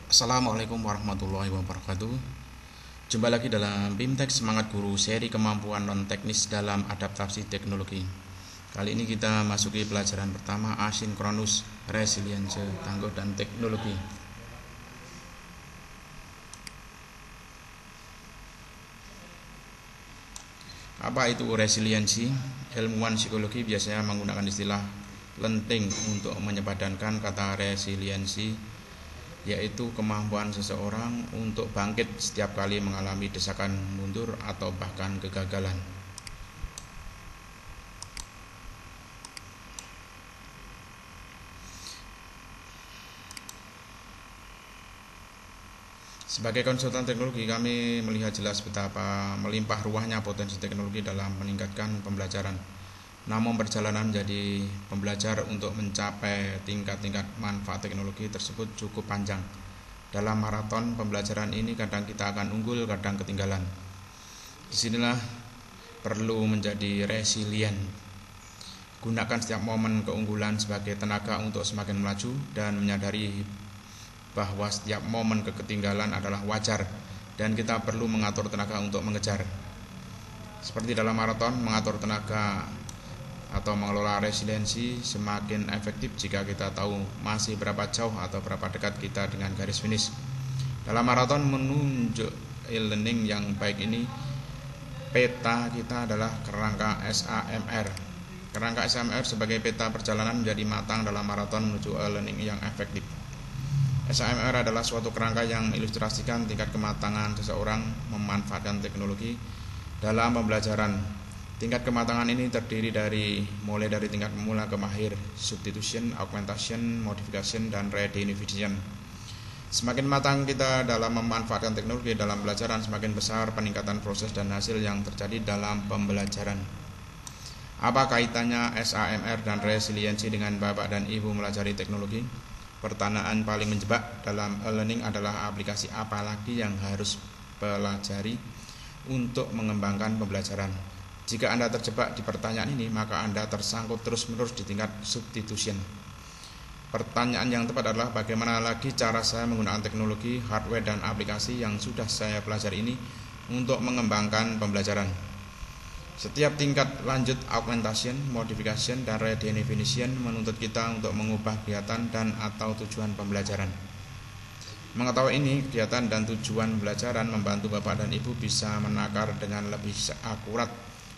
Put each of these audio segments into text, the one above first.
Assalamualaikum warahmatullahi wabarakatuh. Jumpa lagi dalam BIMTEK Semangat Guru seri kemampuan non-teknis dalam adaptasi teknologi. Kali ini kita masuki pelajaran pertama, asinkronus, resilience, tangguh dan teknologi. Apa itu resiliensi? Ilmuwan psikologi biasanya menggunakan istilah lenting untuk menyepadankan kata resiliensi, yaitu kemampuan seseorang untuk bangkit setiap kali mengalami desakan mundur atau bahkan kegagalan. Sebagai konsultan teknologi, kami melihat jelas betapa melimpah ruahnya potensi teknologi dalam meningkatkan pembelajaran. Namun perjalanan menjadi pembelajar untuk mencapai tingkat-tingkat manfaat teknologi tersebut cukup panjang. Dalam maraton pembelajaran ini kadang kita akan unggul, kadang ketinggalan. Disinilah perlu menjadi resilient. Gunakan setiap momen keunggulan sebagai tenaga untuk semakin melaju dan menyadari bahwa setiap momen ketinggalan adalah wajar dan kita perlu mengatur tenaga untuk mengejar. Seperti dalam maraton, mengatur tenaga atau mengelola resiliensi semakin efektif jika kita tahu masih berapa jauh atau berapa dekat kita dengan garis finish. Dalam maraton menunjuk e-learning yang baik ini, peta kita adalah kerangka SAMR. Kerangka SAMR sebagai peta perjalanan menjadi matang dalam maraton menuju e-learning yang efektif. SAMR adalah suatu kerangka yang mengilustrasikan tingkat kematangan seseorang memanfaatkan teknologi dalam pembelajaran. Tingkat kematangan ini terdiri mulai dari tingkat pemula ke mahir, substitution, augmentation, modification, dan redefinition. Semakin matang kita dalam memanfaatkan teknologi dalam pembelajaran, semakin besar peningkatan proses dan hasil yang terjadi dalam pembelajaran. Apa kaitannya SAMR dan resiliensi dengan Bapak dan Ibu melajari teknologi? Pertanyaan paling menjebak dalam e-learning adalah aplikasi apa lagi yang harus pelajari untuk mengembangkan pembelajaran. Jika Anda terjebak di pertanyaan ini, maka Anda tersangkut terus-menerus di tingkat substitution. Pertanyaan yang tepat adalah bagaimana lagi cara saya menggunakan teknologi, hardware, dan aplikasi yang sudah saya pelajari ini untuk mengembangkan pembelajaran. Setiap tingkat lanjut augmentation, modification, dan redefinition menuntut kita untuk mengubah kegiatan dan atau tujuan pembelajaran. Mengetahui ini, kegiatan dan tujuan pembelajaran membantu Bapak dan Ibu bisa menakar dengan lebih akurat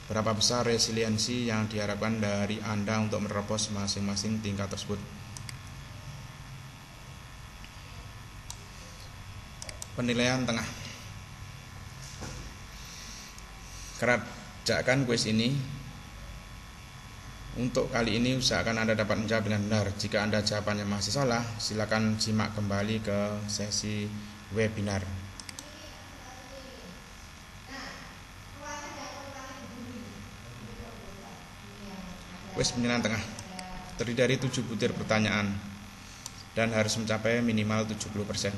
berapa besar resiliensi yang diharapkan dari Anda untuk menerobos masing-masing tingkat tersebut. Penilaian tengah. Kerjakan kuis ini. Untuk kali ini usahakan Anda dapat menjawab dengan benar. Jika Anda jawabannya masih salah, silakan simak kembali ke sesi webinar. Kuis penilaian tengah terdiri dari 7 butir pertanyaan dan harus mencapai minimal 70%.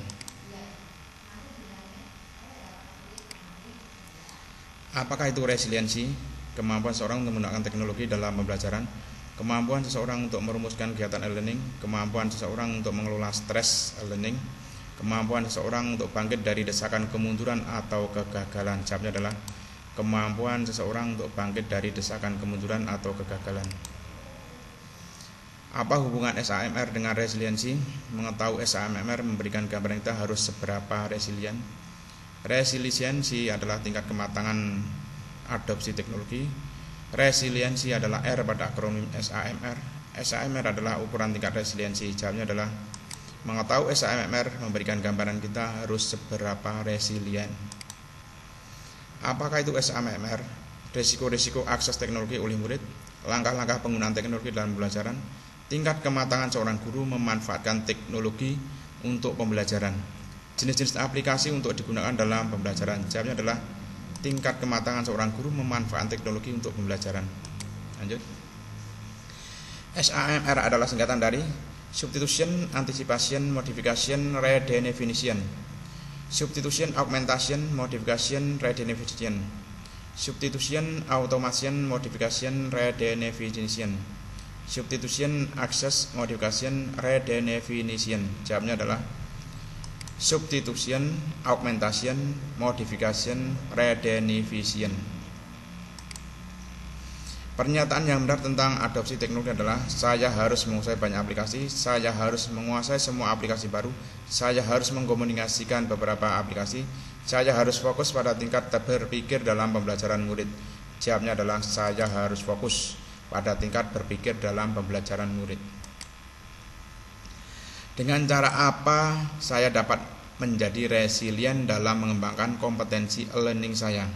Apakah itu resiliensi? Kemampuan seseorang untuk menggunakan teknologi dalam pembelajaran, kemampuan seseorang untuk merumuskan kegiatan e-learning, kemampuan seseorang untuk mengelola stres e-learning, kemampuan seseorang untuk bangkit dari desakan kemunduran atau kegagalan. Jawabnya adalah kemampuan seseorang untuk bangkit dari desakan kemunduran atau kegagalan. Apa hubungan SAMR dengan resiliensi? Mengetahui SAMR memberikan gambaran kita harus seberapa resilient. Resiliensi adalah tingkat kematangan adopsi teknologi. Resiliensi adalah R pada akronim SAMR. SAMR adalah ukuran tingkat resiliensi. Jawabnya adalah mengetahui SAMR memberikan gambaran kita harus seberapa resilient. Apakah itu SAMR? Risiko-risiko akses teknologi oleh murid, langkah-langkah penggunaan teknologi dalam pembelajaran, tingkat kematangan seorang guru memanfaatkan teknologi untuk pembelajaran, jenis-jenis aplikasi untuk digunakan dalam pembelajaran. Jawabnya adalah tingkat kematangan seorang guru memanfaatkan teknologi untuk pembelajaran. Lanjut. SAMR adalah singkatan dari substitution, anticipation, modification, redefinition. Substitution, augmentation, modification, redefinition. Substitution, automation, modification, redefinition. Substitution, access, modification, redefinition. Jawabnya adalah substitution, augmentation, modification, redefinition. Pernyataan yang benar tentang adopsi teknologi adalah saya harus menguasai banyak aplikasi, saya harus menguasai semua aplikasi baru, saya harus mengkomunikasikan beberapa aplikasi, saya harus fokus pada tingkat berpikir dalam pembelajaran murid. Jawabnya adalah saya harus fokus pada tingkat berpikir dalam pembelajaran murid. Dengan cara apa saya dapat menjadi resilient dalam mengembangkan kompetensi learning saya?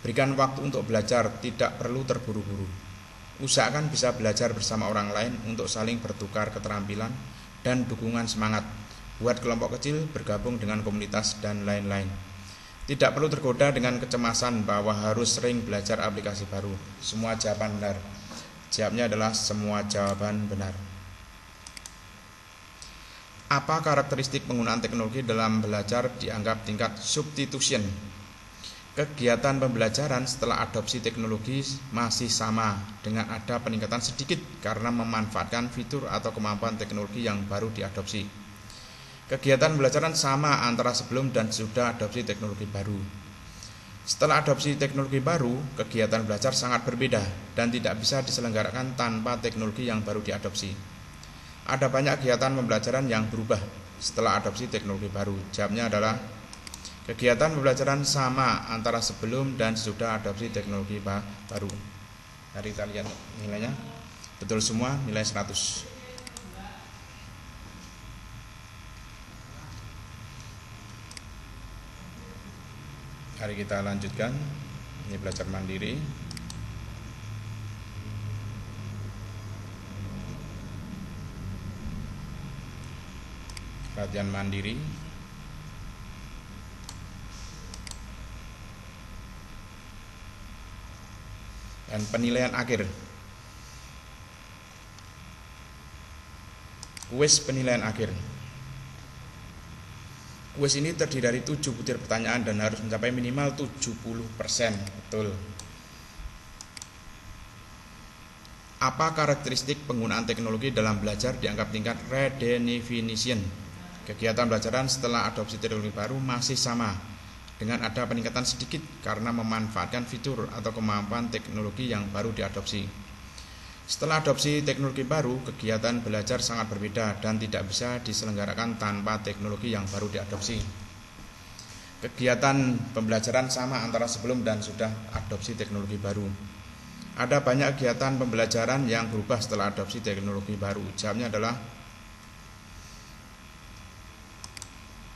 Berikan waktu untuk belajar, tidak perlu terburu-buru. Usahakan bisa belajar bersama orang lain untuk saling bertukar keterampilan dan dukungan semangat. Buat kelompok kecil, bergabung dengan komunitas, dan lain-lain. Tidak perlu tergoda dengan kecemasan bahwa harus sering belajar aplikasi baru. Semua jawaban benar. Jawabnya adalah semua jawaban benar. Apa karakteristik penggunaan teknologi dalam belajar dianggap tingkat substitution? Kegiatan pembelajaran setelah adopsi teknologi masih sama dengan ada peningkatan sedikit karena memanfaatkan fitur atau kemampuan teknologi yang baru diadopsi. Kegiatan pembelajaran sama antara sebelum dan sesudah adopsi teknologi baru. Setelah adopsi teknologi baru, kegiatan belajar sangat berbeda dan tidak bisa diselenggarakan tanpa teknologi yang baru diadopsi. Ada banyak kegiatan pembelajaran yang berubah setelah adopsi teknologi baru. Jawabnya adalah kegiatan pembelajaran sama antara sebelum dan sesudah adopsi teknologi baru. Mari kita lihat nilainya. Betul semua, nilai 100. Mari kita lanjutkan. Ini belajar mandiri. Latihan mandiri. Dan penilaian akhir. Kuis penilaian akhir. Kuis ini terdiri dari 7 butir pertanyaan dan harus mencapai minimal 70%. Betul. Apa karakteristik penggunaan teknologi dalam belajar dianggap tingkat redefinition? Kegiatan pembelajaran setelah adopsi teknologi baru masih sama dengan ada peningkatan sedikit karena memanfaatkan fitur atau kemampuan teknologi yang baru diadopsi. Setelah adopsi teknologi baru, kegiatan belajar sangat berbeda dan tidak bisa diselenggarakan tanpa teknologi yang baru diadopsi. Kegiatan pembelajaran sama antara sebelum dan sudah adopsi teknologi baru. Ada banyak kegiatan pembelajaran yang berubah setelah adopsi teknologi baru. Jawabnya adalah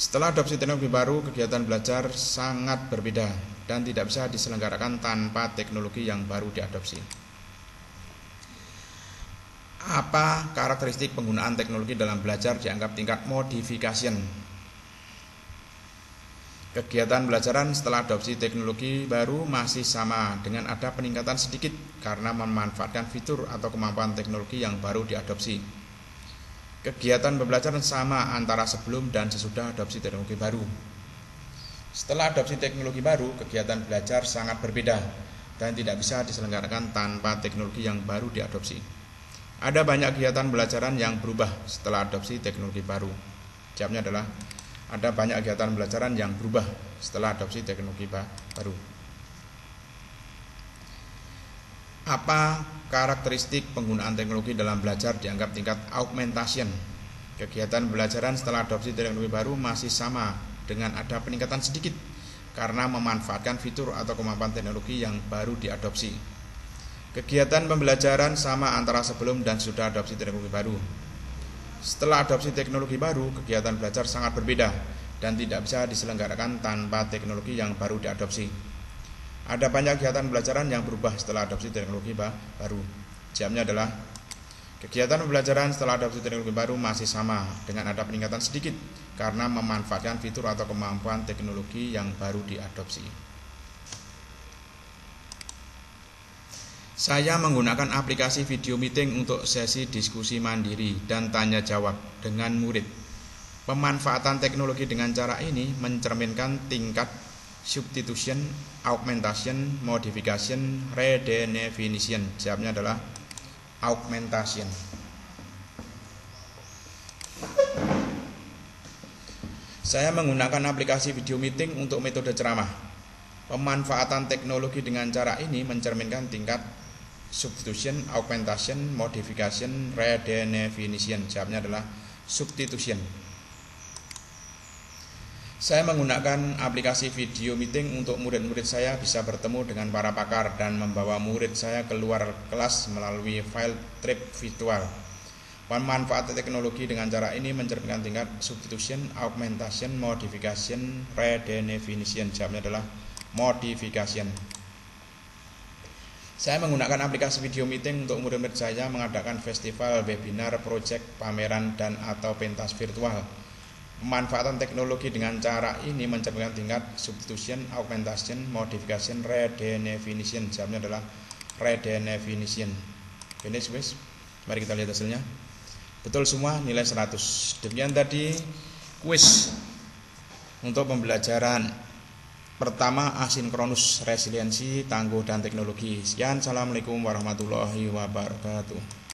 setelah adopsi teknologi baru, kegiatan belajar sangat berbeda dan tidak bisa diselenggarakan tanpa teknologi yang baru diadopsi. Apa karakteristik penggunaan teknologi dalam belajar dianggap tingkat modification? Kegiatan pembelajaran setelah adopsi teknologi baru masih sama dengan ada peningkatan sedikit karena memanfaatkan fitur atau kemampuan teknologi yang baru diadopsi. Kegiatan pembelajaran sama antara sebelum dan sesudah adopsi teknologi baru. Setelah adopsi teknologi baru, kegiatan belajar sangat berbeda dan tidak bisa diselenggarakan tanpa teknologi yang baru diadopsi. Ada banyak kegiatan pembelajaran yang berubah setelah adopsi teknologi baru. Jawabnya adalah ada banyak kegiatan pembelajaran yang berubah setelah adopsi teknologi baru. Apa karakteristik penggunaan teknologi dalam belajar dianggap tingkat augmentation? Kegiatan pembelajaran setelah adopsi teknologi baru masih sama dengan ada peningkatan sedikit karena memanfaatkan fitur atau kemampuan teknologi yang baru diadopsi. Kegiatan pembelajaran sama antara sebelum dan sudah adopsi teknologi baru. Setelah adopsi teknologi baru, kegiatan belajar sangat berbeda dan tidak bisa diselenggarakan tanpa teknologi yang baru diadopsi. Ada banyak kegiatan pembelajaran yang berubah setelah adopsi teknologi baru. Jawabnya adalah kegiatan pembelajaran setelah adopsi teknologi baru masih sama dengan ada peningkatan sedikit karena memanfaatkan fitur atau kemampuan teknologi yang baru diadopsi. Saya menggunakan aplikasi video meeting untuk sesi diskusi mandiri dan tanya jawab dengan murid. Pemanfaatan teknologi dengan cara ini mencerminkan tingkat substitution, augmentation, modification, redefinition. Jawabnya adalah augmentation. Saya menggunakan aplikasi video meeting untuk metode ceramah. Pemanfaatan teknologi dengan cara ini mencerminkan tingkat substitution, augmentation, modification, redefinition. Jawabnya adalah substitution. Saya menggunakan aplikasi video meeting untuk murid-murid saya bisa bertemu dengan para pakar dan membawa murid saya keluar kelas melalui file trip virtual. Pemanfaatan teknologi dengan cara ini mencerminkan tingkat substitution, augmentation, modification, redefinition. Jawabnya adalah modification. Saya menggunakan aplikasi video meeting untuk murid-murid saya mengadakan festival, webinar, project, pameran, dan atau pentas virtual. Pemanfaatan teknologi dengan cara ini mencerminkan tingkat substitution, augmentation, modification, redefinition. Jawabnya adalah redefinition. Finish, guys. Mari kita lihat hasilnya. Betul semua, nilai 100. Demikian tadi kuis untuk pembelajaran pertama asinkronus, resiliensi, tangguh, dan teknologi. Sekian, assalamualaikum warahmatullahi wabarakatuh.